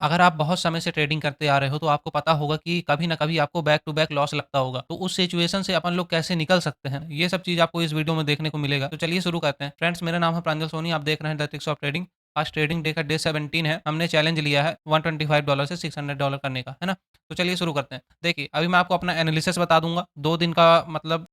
अगर आप बहुत समय से ट्रेडिंग करते आ रहे हो तो आपको पता होगा कि कभी न कभी आपको बैक टू बैक लॉस लगता होगा। तो उस सिचुएशन से अपन लोग कैसे निकल सकते हैं, ये सब चीज़ आपको इस वीडियो में देखने को मिलेगा। तो चलिए शुरू करते हैं। फ्रेंड्स, मेरा नाम है प्रांजल सोनी, आप देख रहे हैं द ट्रिक्स ऑफ ट्रेडिंग। आज ट्रेडिंग डे का डे 17 है। हमने चैलेंज लिया है $125 से $600 करने का, है ना? तो चलिए शुरू करते हैं। देखिए, अभी मैं आपको अपना एनालिसिस बता दूँगा। 2 दिन का मतलब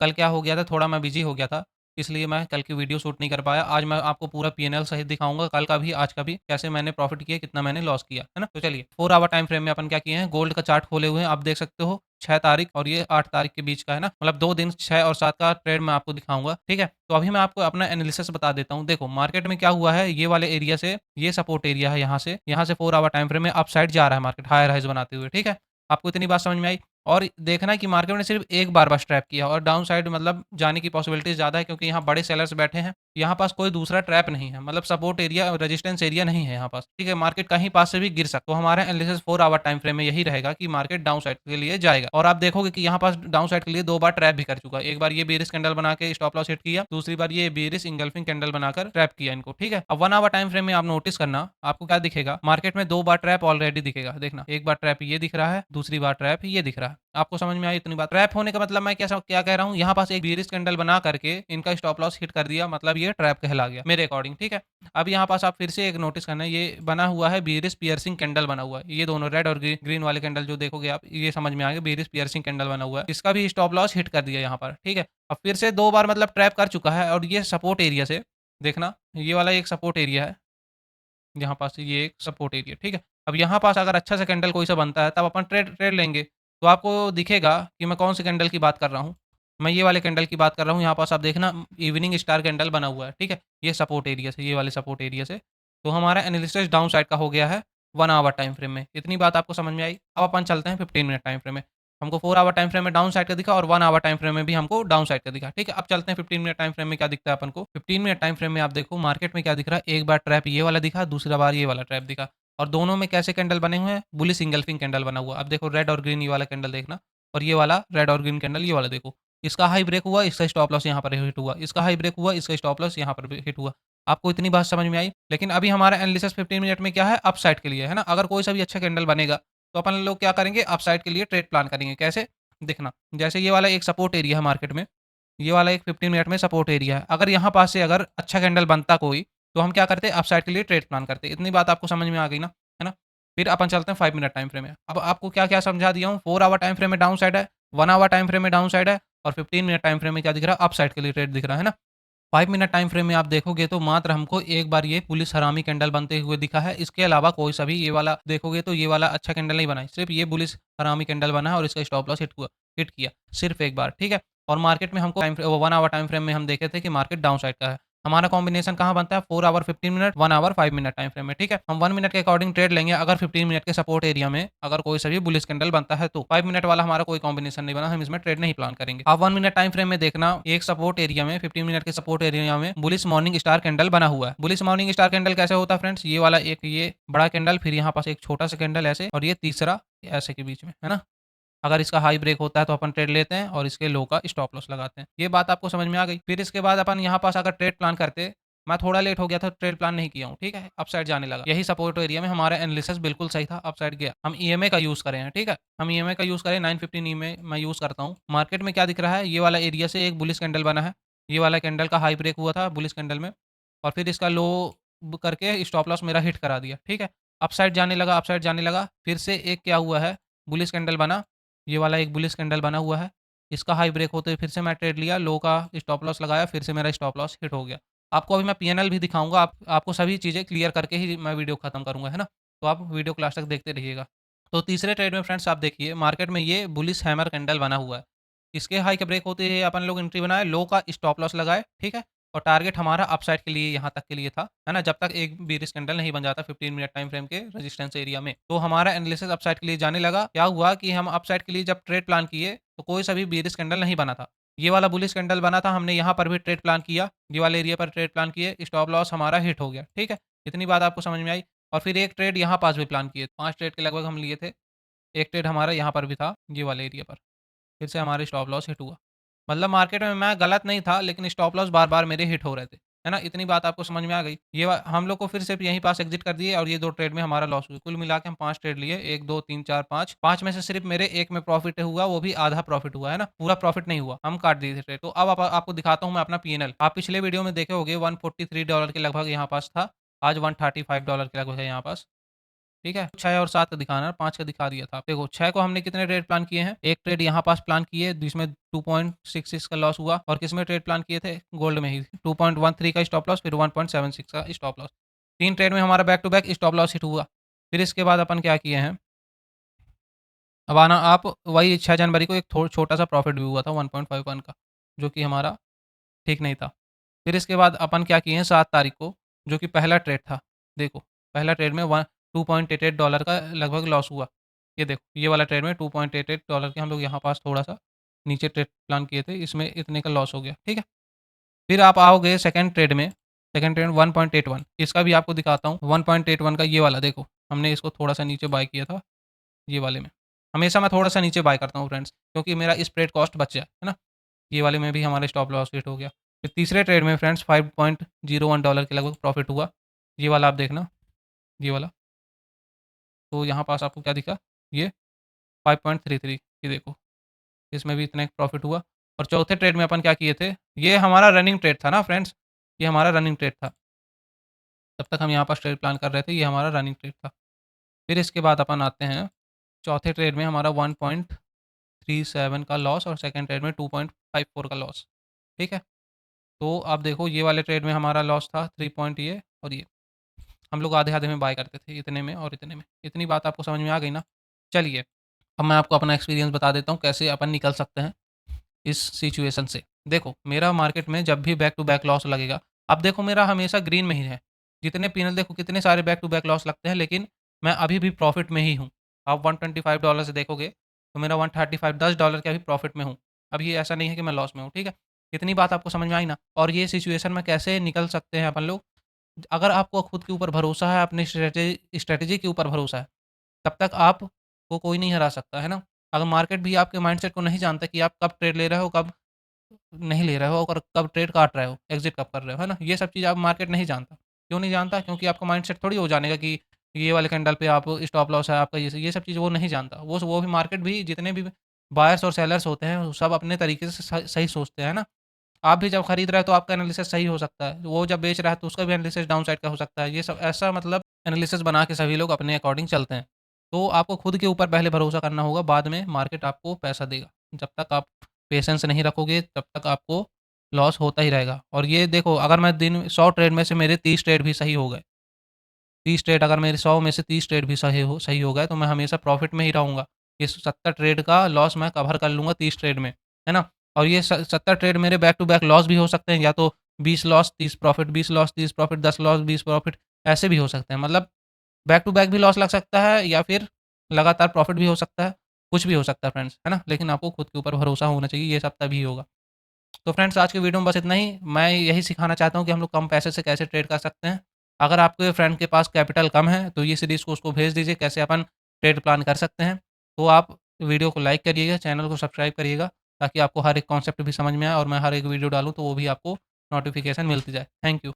कल क्या हो गया था, थोड़ा मैं बिज़ी हो गया था, इसलिए मैं कल की वीडियो शूट नहीं कर पाया। आज मैं आपको पूरा पीएनएल सहित दिखाऊँगा, कल का भी, आज का भी, कैसे मैंने प्रॉफ़िट किया, कितना मैंने लॉस किया, है ना? तो चलिए, 4 आवर टाइम फ्रेम में अपन क्या किए हैं, गोल्ड का चार्ट खोले हुए हैं, आप देख सकते हो 6 तारीख और ये 8 तारीख के बीच का है ना, मतलब 2 दिन 6 और 7 का ट्रेड मैं आपको दिखाऊँगा, ठीक है? तो अभी मैं आपको अपना एनालिसिस बता देता हूँ। देखो, मार्केट में क्या हुआ है, ये वाले एरिया से, ये सपोर्ट एरिया है यहाँ से 4 आवर टाइम फ्रेम में अप साइड जा रहा है मार्केट, हायर हाइज़ बनाते हुए, ठीक है? आपको इतनी बात समझ में आई? और देखना है कि मार्केट ने सिर्फ एक बार बस ट्रैप किया और डाउन साइड मतलब जाने की पॉसिबिलिटीज़ ज़्यादा है, क्योंकि यहाँ बड़े सेलर्स बैठे हैं। यहाँ पास कोई दूसरा ट्रैप नहीं है, मतलब सपोर्ट एरिया और रेजिस्टेंस एरिया नहीं है यहाँ पास, ठीक है? मार्केट कहीं पास से भी गिर सकता है। तो हमारा एनालिसिस 4 आवर टाइम फ्रेम में यही रहेगा कि मार्केट डाउन साइड के लिए जाएगा और आप देखोगे कि यहाँ पास डाउन साइड के लिए 2 बार ट्रैप भी कर चुका है। एक बार ये बेयरिश कैंडल बना के स्टॉप लॉस हिट किया, दूसरी बार ये बेयरिश इंगल्फिंग कैंडल बनाकर ट्रैप किया इनको, ठीक है? अब 1 आवर टाइम फ्रेम में आप नोटिस करना, आपको क्या दिखेगा? मार्केट में 2 बार ट्रैप ऑलरेडी दिखेगा, देखना। एक बार ट्रैप ये दिख रहा है, दूसरी बार ट्रैप ये दिख रहा है। आपको समझ में आई इतनी बात? ट्रैप होने का मतलब मैं क्या कह रहा हूँ, यहाँ पास एक बेयरिश कैंडल बना करके इनका स्टॉप लॉस हिट कर दिया, मतलब ये ट्रैप कहला गया मेरे अकॉर्डिंग, ठीक है? अब यहाँ पास आप फिर से एक नोटिस करना, ये बना हुआ है बेयरिश पियर्सिंग कैंडल बना हुआ है। ये दोनों रेड और ग्रीन वाले कैंडल जो देखोगे आप, ये समझ में आएगा बेयरिश पियर्सिंग कैंडल बना हुआ है। इसका भी स्टॉप लॉस हिट कर दिया यहाँ पर, ठीक है? अब फिर से 2 बार मतलब ट्रैप कर चुका है और ये सपोर्ट एरिया से देखना, ये वाला एक सपोर्ट एरिया है। यहाँ पास ये एक सपोर्ट एरिया, ठीक है? अब यहाँ पास अगर अच्छा सा कैंडल कोई सा बनता है, तब अपन ट्रेड ट्रेड लेंगे। तो आपको दिखेगा कि मैं कौन-से कैंडल की बात कर रहा हूँ। मैं ये वाले कैंडल की बात कर रहा हूँ, यहाँ पास आप देखना इवनिंग स्टार कैंडल बना हुआ है, ठीक है? ये सपोर्ट एरिया से, ये वाले सपोर्ट एरिया से। तो हमारा एनालिसिस डाउन साइड का हो गया है 1 आवर टाइम फ्रेम में। इतनी बात आपको समझ में आई? अब अपन चलते हैं 15 मिनट टाइम फ्रेम में। हमको 4 आवर टाइम फ्रेम में डाउन साइड का दिखा और 1 आवर टाइम फ्रेम में भी हमको डाउन साइड का दिखा, ठीक है? अब चलते हैं 15 मिनट टाइम फ्रेम में क्या दिखता है अपन को। 15 मिनट टाइम फ्रेम में आप देखो मार्केट में क्या दिख रहा है, एक बार ट्रैप ये वाला दिखा, दूसरा बार ये वाला ट्रैप दिखा और दोनों में कैसे कैंडल बने हुए हैं, बुलिश इंगल्फिंग कैंडल बना हुआ। अब देखो रेड और ग्रीन ये वाला कैंडल देखना और ये वाला रेड और ग्रीन कैंडल ये वाला देखो। इसका हाई ब्रेक हुआ, इसका स्टॉप लॉस यहाँ पर हिट हुआ, इसका हाई ब्रेक हुआ, इसका स्टॉप लॉस यहाँ पर भी हिट हुआ। आपको इतनी बात समझ में आई? लेकिन अभी हमारा एनालिसिस 15 मिनट में क्या है, अपसाइड के लिए है ना? अगर कोई सा भी अच्छा कैंडल बनेगा, तो अपन लोग क्या करेंगे, अपसाइड के लिए ट्रेड प्लान करेंगे। कैसे? देखना, जैसे ये वाला एक सपोर्ट एरिया है मार्केट में, ये वाला एक 15 मिनट में सपोर्ट एरिया है। अगर यहाँ पास से अगर अच्छा कैंडल बनता कोई, तो हम क्या करते, अपसाइड के लिए ट्रेड प्लान करते। इतनी बात आपको समझ में आ गई ना, है ना? फिर अपन चलते हैं 5 मिनट टाइम फ्रेम में। अब आपको क्या-क्या समझा दिया हूँ, 4 आवर टाइम फ्रेम में डाउन साइड है, 1 आवर टाइम फ्रेम में डाउन साइड है और 15 मिनट टाइम फ्रेम में क्या दिख रहा है, अप साइड के लिए ट्रेड दिख रहा है ना? 5 मिनट टाइम फ्रेम में आप देखोगे तो मात्र हमको एक बार ये पुलिस हरामी कैंडल बनते हुए दिखा है। इसके अलावा कोई सा भी ये वाला देखोगे तो ये वाला अच्छा कैंडल नहीं बना है। सिर्फ़ ये पुलिस हरामी कैंडल बना है और इसका स्टॉप लॉस हिट किया, सिर्फ़ एक बार, ठीक है? और मार्केट में हमको 1 आवर टाइम फ्रेम में हम देखे थे कि मार्केट डाउन साइड का है। हमारा कॉम्बिनेशन कहाँ बनता है, 4 hour 15 minute, 1 hour 5 minute time frame में, ठीक है? हम 1 मिनट के अकॉर्डिंग ट्रेड लेंगे, अगर 15 मिनट के सपोर्ट एरिया में अगर कोई सा भी बुलिश कैंडल बनता है तो। 5 मिनट वाला हमारा कोई कॉम्बिनेशन नहीं बना, हम इसमें ट्रेड नहीं प्लान करेंगे। आप 1 मिनट टाइम फ्रेम में देखना, एक सपोर्ट एरिया में 15 मिनट के सपोर्ट एरिया में बुलिश मॉर्निंग स्टार कैंडल बना हुआ है। बुलिश मॉर्निंग स्टार कैंडल कैसे होता है फ्रेंड्स, ये वाला एक ये बड़ा कैंडल, फिर यहाँ पास एक छोटा सा कैंडल ऐसे और ये तीसरा ऐसे के बीच में, है ना? अगर इसका हाई ब्रेक होता है तो अपन ट्रेड लेते हैं और इसके लो का स्टॉप लॉस लगाते हैं। ये बात आपको समझ में आ गई? फिर इसके बाद अपन यहाँ पास अगर ट्रेड प्लान करते, मैं थोड़ा लेट हो गया था, ट्रेड प्लान नहीं किया हूँ, ठीक है? अपसाइड जाने लगा। यही सपोर्ट एरिया में हमारा एनालिसिस बिल्कुल सही था, अपसाइड गया। हम ईएमए का यूज़ करें हैं, ठीक है? हम ईएमए का यूज़ करें, 915 ईएमए मैं यूज़ करता हूँ। मार्केट में क्या दिख रहा है, ये वाला एरिया से एक बुलिश कैंडल बना है। ये वाला कैंडल का हाई ब्रेक हुआ था बुलिश कैंडल में और फिर इसका लो करके स्टॉप लॉस मेरा हिट करा दिया, ठीक है? अपसाइड जाने लगा, अपसाइड जाने लगा। फिर से एक क्या हुआ है, बुलिश कैंडल बना, ये वाला एक बुलिश कैंडल बना हुआ है। इसका हाई ब्रेक होते ही फिर से मैं ट्रेड लिया, लो का स्टॉप लॉस लगाया, फिर से मेरा स्टॉप लॉस हिट हो गया। आपको अभी मैं पीएनएल भी दिखाऊँगा, आपको सभी चीज़ें क्लियर करके ही मैं वीडियो खत्म करूँगा, है ना? तो आप वीडियो को लास्ट तक देखते रहिएगा। तो तीसरे ट्रेड में फ्रेंड्स आप देखिए, मार्केट में ये बुलिश हैमर कैंडल बना हुआ है। इसके हाई के ब्रेक होते ही अपन लोग एंट्री बनाए, लो का स्टॉप लॉस लगाए, ठीक है? और टारगेट हमारा अपसाइड के लिए यहाँ तक के लिए था, है ना? जब तक एक बेयरिश कैंडल नहीं बन जाता 15 मिनट टाइम फ्रेम के रेजिस्टेंस एरिया में। तो हमारा एनालिसिस अपसाइड के लिए जाने लगा। क्या हुआ कि हम अपसाइड के लिए जब ट्रेड प्लान किए, तो कोई सा भी बेयरिश कैंडल नहीं बना था। ये वाला बुलिश कैंडल बना था, हमने यहाँ पर भी ट्रेड प्लान किया, ये वाले एरिया पर ट्रेड प्लान किए, स्टॉप लॉस हमारा हिट हो गया, ठीक है? इतनी बात आपको समझ में आई? और फिर एक ट्रेड यहाँ पास भी प्लान किए, 5 ट्रेड के लगभग हम लिए थे। एक ट्रेड हमारा यहाँ पर भी था, ये वाले एरिया पर। फिर से हमारे स्टॉप लॉस हिट हुआ। मतलब मार्केट में मैं गलत नहीं था, लेकिन स्टॉप लॉस बार-बार मेरे हिट हो रहे थे। है ना? इतनी बात आपको समझ में आ गई। हम लोग को फिर से यहीं पास एग्ज़िट कर दिए और ये 2 ट्रेड में हमारा लॉस हुआ। कुल मिला के हम 5 ट्रेड लिए, 1, 2, 3, 4, 5, 5 में से सिर्फ़ मेरे 1 में प्रॉफ़िट हुआ, वो भी आधा प्रॉफ़िट हुआ, है ना? पूरा प्रॉफ़िट नहीं हुआ, हम काट दिए थे ट्रेड। तो अब आपको दिखाता हूँ मैं अपना पी&एल। आप पिछले वीडियो में देखे होंगे $143 के लगभग यहाँ पास था, आज $135 के लगभग है यहाँ पास। ठीक है? 6 और 7 का दिखाना है, 5 का दिखा दिया था। देखो 6 को हमने कितने ट्रेड प्लान किए हैं? एक ट्रेड यहाँ पास प्लान किए जिसमें 2.66 का लॉस हुआ और किसमें ट्रेड प्लान किए थे? गोल्ड में ही 2.13 का स्टॉप लॉस फिर 1.76 का स्टॉप लॉस। 3 ट्रेड में हमारा back to back stop loss hit हुआ। फिर इसके बाद अपन क्या किए हैं? अब आना आप वही 6 जनवरी को एक छोटा-सा प्रॉफिट भी हुआ था 1.51 का, जो कि हमारा ठीक नहीं था। फिर इसके बाद अपन क्या किए हैं 7 तारीख को, जो कि पहला ट्रेड था। देखो, पहला ट्रेड में वन $2.88 का लगभग लॉस हुआ। ये देखो, ये वाला ट्रेड में $2.88 के हम लोग यहाँ पास थोड़ा-सा नीचे ट्रेड प्लान किए थे, इसमें इतने का लॉस हो गया, ठीक है? फिर आप आओगे सेकंड ट्रेड 1.81 इसका भी आपको दिखाता हूँ। 1.81 का ये वाला देखो, हमने इसको थोड़ा-सा नीचे बाय किया था, ये वाले में। हमेशा मैं थोड़ा-सा नीचे बाय करता हूँ फ्रेंड्स, क्योंकि मेरा स्प्रेड कॉस्ट बच जाए, है ना? ये वाले में भी हमारा स्टॉप लॉस हिट हो गया। फिर तीसरे ट्रेड में फ्रेंड्स $5.01 के लगभग प्रॉफिट हुआ। ये वाला आप देखना, ये वाला। तो यहाँ पास आपको क्या दिखा? ये 5.33 ये देखो, इसमें भी इतना एक प्रॉफिट हुआ। और चौथे ट्रेड में अपन क्या किए थे? ये हमारा रनिंग ट्रेड था ना फ्रेंड्स, ये हमारा रनिंग ट्रेड था। तब तक हम यहाँ पास ट्रेड प्लान कर रहे थे, ये हमारा रनिंग ट्रेड था। फिर इसके बाद अपन आते हैं, चौथे ट्रेड में हमारा 1.37 का लॉस और सेकंड ट्रेड में 2.54 का लॉस, ठीक है? तो आप देखो ये वाले ट्रेड में हमारा लॉस था 3 पॉइंट ये और ये। हम लोग आधे-आधे में बाय करते थे, इतने में और इतने में। इतनी बात आपको समझ में आ गई ना? चलिए, अब मैं आपको अपना एक्सपीरियंस बता देता हूँ कैसे अपन निकल सकते हैं इस सिचुएशन से। देखो, मेरा मार्केट में जब भी बैक टू बैक लॉस लगेगा, अब देखो मेरा हमेशा ग्रीन में ही है। जितने पी&एल देखो कितने सारे बैक टू बैक लॉस लगते हैं, लेकिन मैं अभी भी प्रॉफिट में ही हूँ। आप $125 से देखोगे, तो मेरा 135 $10 के अभी प्रॉफिट में हूँ। अभी ऐसा नहीं है कि मैं लॉस में हूँ, ठीक है? इतनी बात आपको समझ में आई ना? और ये सिचुएशन में कैसे निकल सकते हैं अपन लोग? अगर आपको खुद के ऊपर भरोसा है, अपनी स्ट्रैटेजी के ऊपर भरोसा है, तब तक आपको कोई नहीं हरा सकता, है ना? अगर मार्केट भी आपके माइंडसेट को नहीं जानता कि आप कब ट्रेड ले रहे हो, कब नहीं ले रहे हो और कब ट्रेड काट रहे हो, एग्ज़िट कब कर रहे हो, है ना? ये सब चीज़ आप मार्केट नहीं जानता। क्यों नहीं जानता? क्योंकि आपका माइंडसेट थोड़ी वो जानेगा कि ये वाले कैंडल पे आप स्टॉप लॉस है आपका, ये सब चीज़ वो नहीं जानता। वो भी मार्केट भी जितने भी बायर्स और सेलर्स होते हैं, वो सब अपने तरीके से सही सोचते हैं, है ना? आप भी जब खरीद रहे हो तो आपका एनालिसिस सही हो सकता है। वो जब बेच रहा है तो उसका भी एनालिसिस डाउन साइड का हो सकता है। ये सब ऐसा मतलब एनालिसिस बना के सभी लोग अपने अकॉर्डिंग चलते हैं। तो आपको खुद के ऊपर पहले भरोसा करना होगा, बाद में मार्केट आपको पैसा देगा। जब तक आप पेशेंस नहीं रखोगे तब तक आपको लॉस होता ही रहेगा। और ये देखो, अगर मैं दिन 100 ट्रेड में से मेरे 30 ट्रेड भी सही हो गए, 30 ट्रेड अगर मेरे 100 में से 30 ट्रेड भी सही हो गए तो मैं हमेशा प्रॉफ़िट में ही रहूँगा। ये 70 ट्रेड का लॉस मैं कवर कर लूँगा 30 ट्रेड में, है ना? और ये 70 ट्रेड मेरे बैक टू बैक लॉस भी हो सकते हैं, या तो 20 loss 30 profit, 20 loss 30 profit, 10 loss 20 profit, ऐसे भी हो सकते हैं। मतलब बैक टू बैक भी लॉस लग सकता है या फिर लगातार प्रॉफ़िट भी हो सकता है, कुछ भी हो सकता है फ्रेंड्स, है ना? लेकिन आपको खुद के ऊपर भरोसा होना चाहिए, ये सब तभी होगा। तो फ्रेंड्स, आज की वीडियो में बस इतना ही। मैं यही सिखाना चाहता हूँ कि हम लोग कम पैसे से कैसे ट्रेड कर सकते हैं। अगर आपके फ्रेंड के पास कैपिटल कम है तो ये सीरीज़ को उसको भेज दीजिए, कैसे अपन ट्रेड प्लान कर सकते हैं। तो आप वीडियो को लाइक करिएगा, चैनल को सब्सक्राइब करिएगा, ताकि आपको हर एक कॉन्सेप्ट भी समझ में आए और मैं हर एक वीडियो डालूँ तो वो भी आपको नोटिफ़िकेशन मिलती जाए। Thank you.